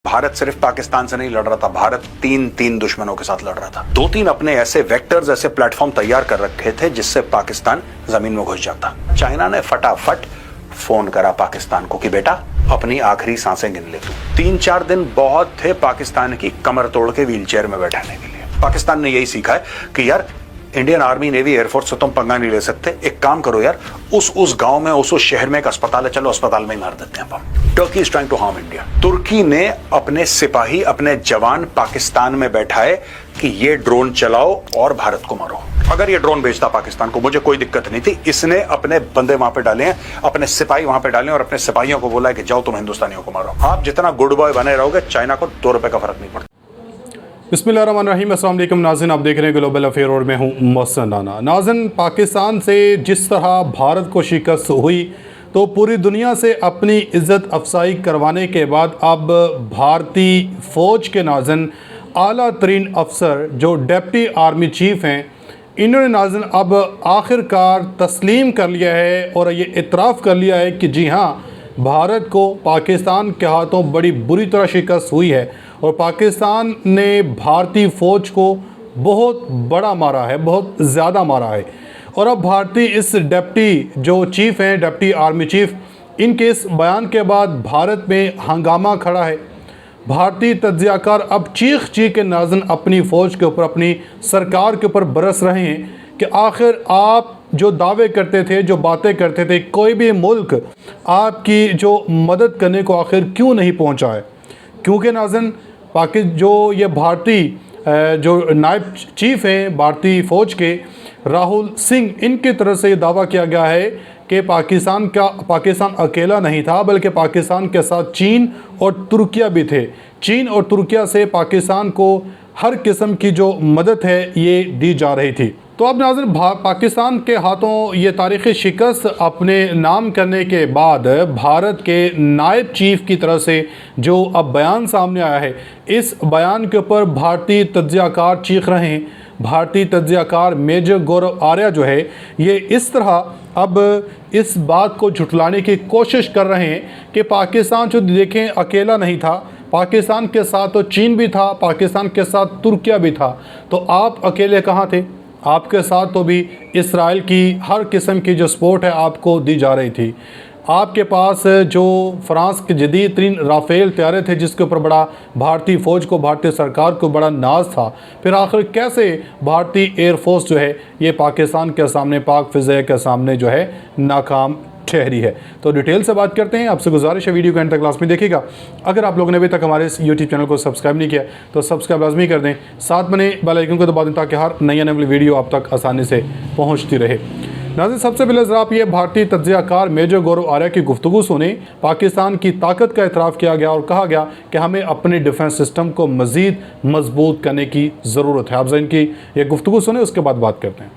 भारत सिर्फ पाकिस्तान से नहीं लड़ रहा था, भारत तीन दुश्मनों के साथ लड़ रहा था। दो तीन अपने ऐसे वेक्टर्स, ऐसे प्लेटफॉर्म तैयार कर रखे थे जिससे पाकिस्तान जमीन में घुस जाता। चाइना ने फटाफट फोन करा पाकिस्तान को कि बेटा अपनी आखिरी सांसें गिन ले तू। 3-4 दिन बहुत थे पाकिस्तान की कमर तोड़ के व्हीलचेयर में बैठाने के लिए। पाकिस्तान ने यही सीखा है कि यार इंडियन आर्मी, नेवी, एयरफोर्स से तुम पंगा नहीं ले सकते। एक काम करो यार, उस गांव में, उस शहर में एक अस्पताल है, चलो अस्पताल में ही मार देते हैं हम। Turkey is trying to harm India. तुर्की ने अपने सिपाही, अपने जवान पाकिस्तान में बैठाए कि ये ड्रोन चलाओ और भारत को मारो। अगर ये ड्रोन भेजता पाकिस्तान को, मुझे कोई दिक्कत नहीं थी। इसने अपने बंदे वहां पे डाले हैं, अपने सिपाही वहां पे डाले और अपने सिपाहियों को बोला है कि जाओ तुम हिंदुस्तानियों को मारो। आप जितना गुड बॉय बने रहोगे, चाइना को 2 रुपए का फर्क नहीं पड़ता। बिस्मिल्लाहिर्रहमानिर्रहीम, अस्सलाम वालेकुम नाज़रीन, आप देख रहे हैं ग्लोबल अफेयर और मैं हूं मोहसिन राना। नाज़रीन, पाकिस्तान से जिस तरह भारत को शिकस्त हुई तो पूरी दुनिया से अपनी इज़्ज़त अफसाई करवाने के बाद अब भारतीय फ़ौज के नाज़रीन आला तरीन अफसर जो डिप्टी आर्मी चीफ़ हैं, इन्होंने नाज़रीन अब आखिरकार तस्लीम कर लिया है और ये इतराफ़ कर लिया है कि जी हाँ, भारत को पाकिस्तान के हाथों बड़ी बुरी तरह शिकस्त हुई है और पाकिस्तान ने भारतीय फ़ौज को बहुत बड़ा मारा है, बहुत ज़्यादा मारा है। और अब भारतीय इस डिप्टी जो चीफ़ हैं, डिप्टी आर्मी चीफ़, इनके इस बयान के बाद भारत में हंगामा खड़ा है। भारतीय तज्ज़ियाकार अब चीख के नाज़रीन अपनी फ़ौज के ऊपर, अपनी सरकार के ऊपर बरस रहे हैं कि आखिर आप जो दावे करते थे, जो बातें करते थे, कोई भी मुल्क आपकी जो मदद करने को आखिर क्यों नहीं पहुंचा है। क्योंकि नाज़रीन जो ये भारतीय जो नायब चीफ़ हैं भारतीय फ़ौज के, राहुल सिंह, इनकी तरफ से ये दावा किया गया है कि पाकिस्तान अकेला नहीं था, बल्कि पाकिस्तान के साथ चीन और तुर्किया भी थे। चीन और तुर्किया से पाकिस्तान को हर किस्म की जो मदद है ये दी जा रही थी। तो अब नाज़रीन पाकिस्तान के हाथों ये तारीख़ी शिकस्त अपने नाम करने के बाद भारत के नायब चीफ़ की तरफ से जो अब बयान सामने आया है, इस बयान के ऊपर भारतीय तज्ज़ियाकार चीख रहे हैं। भारतीय तज्ज़ियाकार मेजर गौरव आर्या जो है, ये इस तरह अब इस बात को झुठलाने की कोशिश कर रहे हैं कि पाकिस्तान जो देखें अकेला नहीं था, पाकिस्तान के साथ तो चीन भी था, पाकिस्तान के साथ तुर्किया भी था, तो आप अकेले कहाँ थे? आपके साथ तो भी इसराइल की हर किस्म की जो सपोर्ट है आपको दी जा रही थी। आपके पास जो फ्रांस के जदीद तरीन राफेल तैयारे थे जिसके ऊपर बड़ा भारतीय फ़ौज को, भारतीय सरकार को बड़ा नाज था, फिर आखिर कैसे भारतीय एयरफोर्स जो है ये पाकिस्तान के सामने, पाक फ़िज़ा के सामने जो है नाकाम ठहरी है। तो डिटेल से बात करते हैं। आपसे गुजारिश है वीडियो को एंड तक लास्ट में देखिएगा। अगर आप लोगों ने अभी तक हमारे इस यूट्यूब चैनल को सब्सक्राइब नहीं किया तो सब्सक्राइब लाजमी कर दें, साथ बने बेल आइकन को दबा दें ताकि हर नई आने वाली वीडियो आप तक आसानी से पहुंचती रहे। नाज़रीन, सबसे पहले ज़रा आप ये भारतीय तज्ज़ियाकार मेजर गौरव आर्या की गुफ्तगू सुने। पाकिस्तान की ताकत का एतराफ़ किया गया और कहा गया कि हमें अपने डिफेंस सिस्टम को मज़ीद मजबूत करने की ज़रूरत है। आप ज़रा इनकी ये गुफ्तगू सुने, उसके बाद बात करते हैं।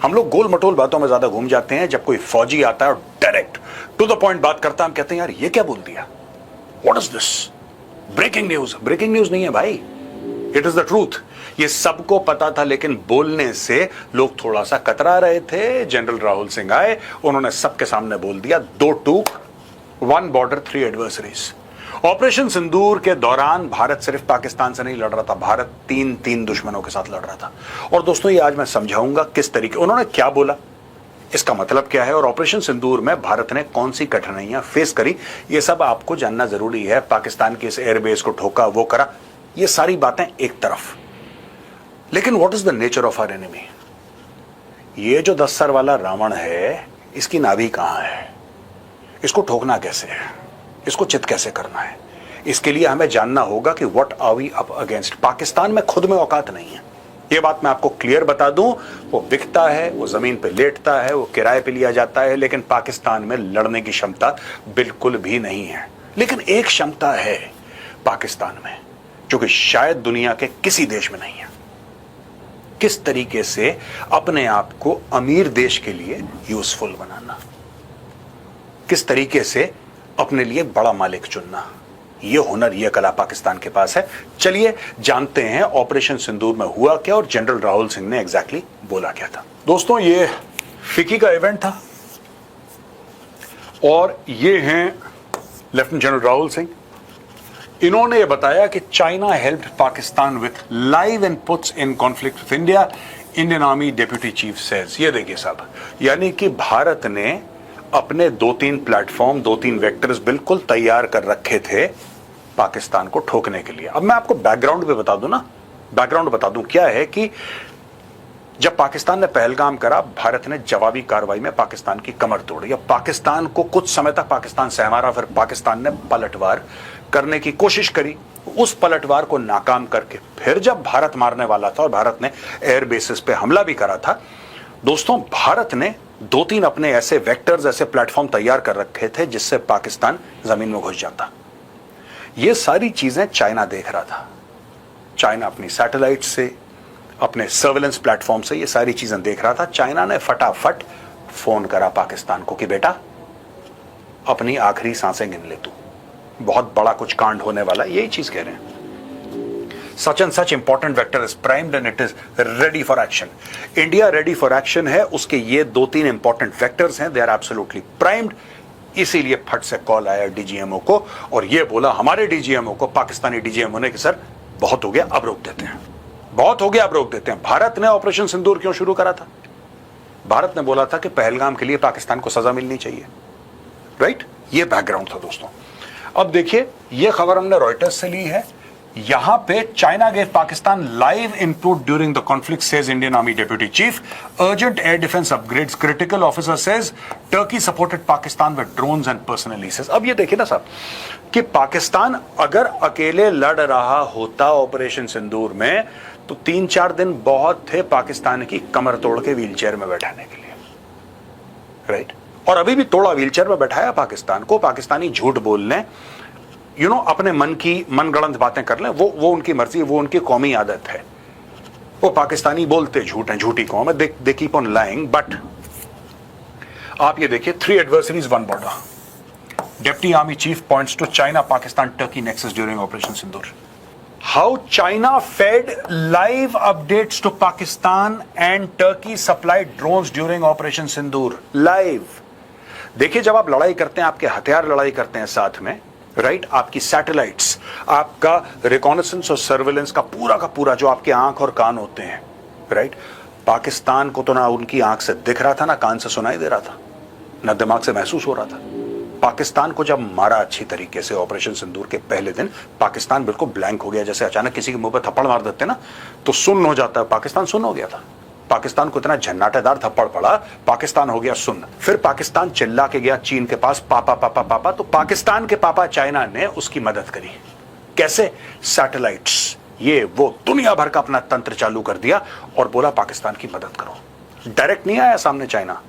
हम लोग गोल मटोल बातों में ज्यादा घूम जाते हैं। जब कोई फौजी आता है और डायरेक्ट टू द पॉइंट बात करता है, हम कहते हैं यार ये क्या बोल दिया, what is this, breaking news. Breaking news नहीं है भाई, इट इज द ट्रूथ। ये सबको पता था, लेकिन बोलने से लोग थोड़ा सा कतरा रहे थे। जनरल राहुल सिंह आए, उन्होंने सबके सामने बोल दिया, 2 टूक 1 बॉर्डर 3 एडवर्सरीज। ऑपरेशन सिंदूर के दौरान भारत सिर्फ पाकिस्तान से नहीं लड़ रहा था, भारत तीन दुश्मनों के साथ लड़ रहा था। और दोस्तों, ये आज मैं समझाऊंगा किस तरीके उन्होंने क्या बोला, इसका मतलब क्या है, और ऑपरेशन सिंदूर में भारत ने कौन सी कठिनाइयां फेस करी, ये सब आपको जानना जरूरी है। पाकिस्तान के इस एयरबेस को ठोका, वो करा, ये सारी बातें एक तरफ, लेकिन what is the nature of our enemy. ये जो 10 सर वाला रावण है, इसकी नाभि कहां है, इसको ठोकना कैसे है, इसको चित कैसे करना है, इसके लिए हमें जानना होगा कि what are we up against. Pakistan में खुद में औकात नहीं है, ये बात मैं आपको क्लियर बता दूं। वो बिकता है, वो जमीन पे लेटता है, वो किराए पे लिया जाता है, लेकिन पाकिस्तान में लड़ने की क्षमता बिल्कुल भी नहीं है। लेकिन एक क्षमता है पाकिस्तान में जो कि शायद दुनिया के किसी देश में नहीं है। किस तरीके से अपने आप को अमीर देश के लिए यूजफुल बनाना, किस तरीके से अपने लिए बड़ा मालिक चुनना, ये हुनर, ये कला पाकिस्तान के पास है। चलिए जानते हैं ऑपरेशन सिंदूर में हुआ क्या और जनरल राहुल सिंह ने एग्जैक्टली बोला क्या था। दोस्तों, ये फिकी का इवेंट था और ये हैं लेफ्टिनेंट जनरल राहुल सिंह, इन्होंने ये बताया कि China helped Pakistan with live inputs in conflict with India, Indian army deputy chief says. ये देखिए साहब, यानी कि भारत ने अपने 2-3 प्लेटफॉर्म, 2-3 वेक्टर्स बिल्कुल तैयार कर रखे थे पाकिस्तान को ठोकने के लिए। अब मैं आपको बैकग्राउंड भी बता दूं ना, बैकग्राउंड बता दूं क्या है कि जब पाकिस्तान ने पहलगाम करा, भारत ने जवाबी कार्रवाई में पाकिस्तान की कमर तोड़ी। अब पाकिस्तान को कुछ समय तक पाकिस्तान सहमा रहा, फिर पाकिस्तान ने पलटवार करने की कोशिश करी। उस पलटवार को नाकाम करके फिर जब भारत मारने वाला था और भारत ने एयर बेसिस पे हमला भी करा था, दोस्तों भारत ने 2-3 अपने ऐसे वेक्टर्स, ऐसे प्लेटफॉर्म तैयार कर रखे थे जिससे पाकिस्तान जमीन में घुस जाता। ये सारी चीजें चाइना देख रहा था। चाइना अपनी सैटेलाइट से, अपने सर्वेलेंस प्लेटफॉर्म से ये सारी चीजें देख रहा था। चाइना ने फटाफट फोन करा पाकिस्तान को कि बेटा अपनी आखिरी सांसें गिन ले, तू बहुत बड़ा कुछ कांड होने वाला है। यही चीज कह रहे हैं, such and such important vector is primed and it is ready for action. India ready for action है, उसके ये 2-3 इंपॉर्टेंट वेक्टर्स हैं, दे आर एब्सोल्युटली प्राइम्ड। इसीलिए फट से कॉल आया डीजीएमओ को और ये बोला हमारे डीजीएमओ को, पाकिस्तानी डीजीएमओ ने कि सर बहुत हो गया, अब रोक देते हैं, बहुत हो गया, अब रोक देते हैं। भारत ने ऑपरेशन सिंदूर क्यों शुरू करा था? भारत ने बोला था कि पहलगाम के लिए पाकिस्तान को सजा मिलनी चाहिए, राइट? ये बैकग्राउंड था दोस्तों। अब देखिए, ये खबर हमने रॉयटर्स से ली है। यहां पे China gave Pakistan live input during the conflict, says Indian army deputy chief. Urgent air defence upgrades, critical officer says Turkey supported Pakistan with drones and personnel leases. अब ये देखिए ना साहब कि पाकिस्तान अगर अकेले लड़ रहा होता ऑपरेशन सिंदूर में तो 3-4 दिन बहुत थे पाकिस्तान की कमर तोड़ के व्हीलचेयर में बैठाने के लिए, राइट? और अभी भी तोड़ा, व्हीलचेयर में बैठाया पाकिस्तान को। पाकिस्तानी झूठ बोल लें, अपने मन की मनगढ़ंत बातें कर लें, वो उनकी मर्जी, वो उनकी कौमी आदत है। वो पाकिस्तानी बोलते झूठ हैं, झूठी कौम है, they keep on lying. But आप ये देखिए, 3 adversaries 1 border. Deputy Army Chief points to China-Pakistan-Turkey nexus during Operation Sindoor. How China fed live updates to Pakistan and Turkey supplied drones during Operation Sindoor. Live. देखिए, जब आप लड़ाई करते हैं, आपके हथियार लड़ाई करते हैं साथ में, राइट? आपकी सैटेलाइट्स, आपका रिकॉनेसेंस और सर्वेलेंस का पूरा जो आपके आंख और कान होते हैं, राइट? पाकिस्तान को तो ना उनकी आंख से दिख रहा था, ना कान से सुनाई दे रहा था, ना दिमाग से महसूस हो रहा था। पाकिस्तान को जब मारा अच्छी तरीके से ऑपरेशन सिंदूर के पहले दिन, पाकिस्तान बिल्कुल ब्लैंक हो गया। जैसे अचानक किसी के मुंह पर थप्पड़ मार देते ना तो सुन्न हो जाता है, पाकिस्तान सुन्न हो गया था। पाकिस्तान को इतना झन्नाटेदार थप्पड़ पड़ा, पाकिस्तान हो गया सुन्न। फिर पाकिस्तान चिल्ला के गया चीन के पास, पापा पापा पापा। तो पाकिस्तान के पापा चाइना ने उसकी मदद करी। कैसे? सैटेलाइट्स, ये वो दुनिया भर का अपना तंत्र चालू कर दिया और बोला पाकिस्तान की मदद करो। डायरेक्ट नहीं आया सामने चाइना,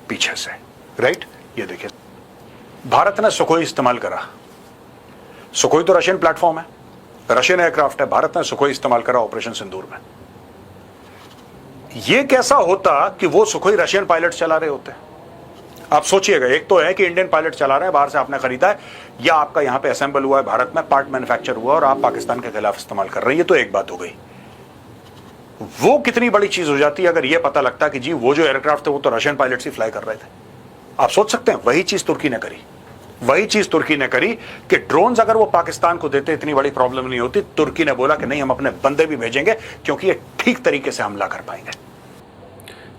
पीछे से, राइट? ये देखिए, भारत ने सुखोई इस्तेमाल करा। सुखोई तो रशियन प्लेटफॉर्म है, रशियन एयरक्राफ्ट है। भारत ने सुखोई इस्तेमाल करा ऑपरेशन सिंदूर में। यह कैसा होता कि वो सुखोई रशियन पायलट चला रहे होते? आप सोचिएगा, एक तो है कि इंडियन पायलट चला रहे हैं, बाहर से आपने खरीदा है, या आपका यहां पे असेंबल हुआ है भारत में, पार्ट मैन्युफैक्चर हुआ और आप पाकिस्तान के खिलाफ इस्तेमाल कर रहे हैं। ये तो एक बात हो गई। वो कितनी बड़ी चीज हो जाती है अगर यह पता लगता कि जी वो जो एयरक्राफ्ट थे वो तो रशियन पायलट्स ही फ्लाई कर रहे थे। आप सोच सकते हैं, वही चीज तुर्की ने करी। वही चीज तुर्की ने करी कि ड्रोन्स अगर वो पाकिस्तान को देते इतनी बड़ी प्रॉब्लम नहीं होती। तुर्की ने बोला कि नहीं, हम अपने बंदे भी भेजेंगे क्योंकि ये ठीक तरीके से हमला कर पाएंगे।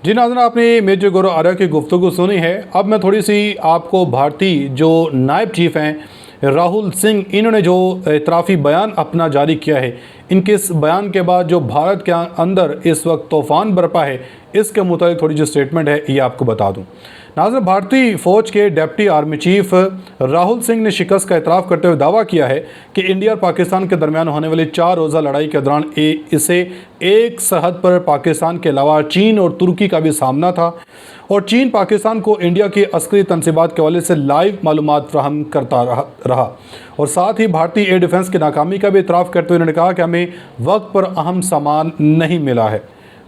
जी नाज़रीन, आपने मेजर गौरव आर्या की गुफ्तगू सुनी है। अब मैं थोड़ी सी आपको भारतीय जो नायब चीफ हैं राहुल सिंह, इन्होंने जो इतराफ़ी बयान अपना जारी किया है, इनके इस बयान के बाद जो भारत के अंदर इस वक्त तूफ़ान बरपा है, इसके मुताबिक थोड़ी जो स्टेटमेंट है ये आपको बता दूं। नाज़रीन, भारतीय फ़ौज के deputy army chief Rahul Singh ने शिकस्त का एतराफ़ करते हुए दावा किया है कि इंडिया और पाकिस्तान के दरमियान होने वाली 4 रोज़ा लड़ाई के दौरान इसे एक सरहद पर पाकिस्तान के अलावा चीन और तुर्की का भी सामना था और चीन पाकिस्तान को इंडिया की अस्करी तनसीबात के हवाले से लाइव मालूमात फ्राहम करता रहा और साथ ही भारतीय एयर डिफेंस की नाकामी का भी एतराफ़ करते हुए उन्होंने कहा कि हमें वक्त पर अहम सामान नहीं मिला है।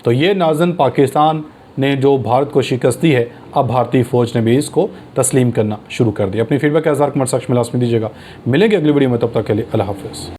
तो ये नाज़रीन, पाकिस्तान ने जो भारत को शिकस्त दी है, अब भारतीय फ़ौज ने भी इसको तस्लीम करना शुरू कर दिया। अपनी फीडबैक के आज़ार कमेंट सेक्शन में लाजमी दीजिएगा। मिलेंगे अगली वीडियो में, तब तक के लिए अल्लाह हाफ़िज़।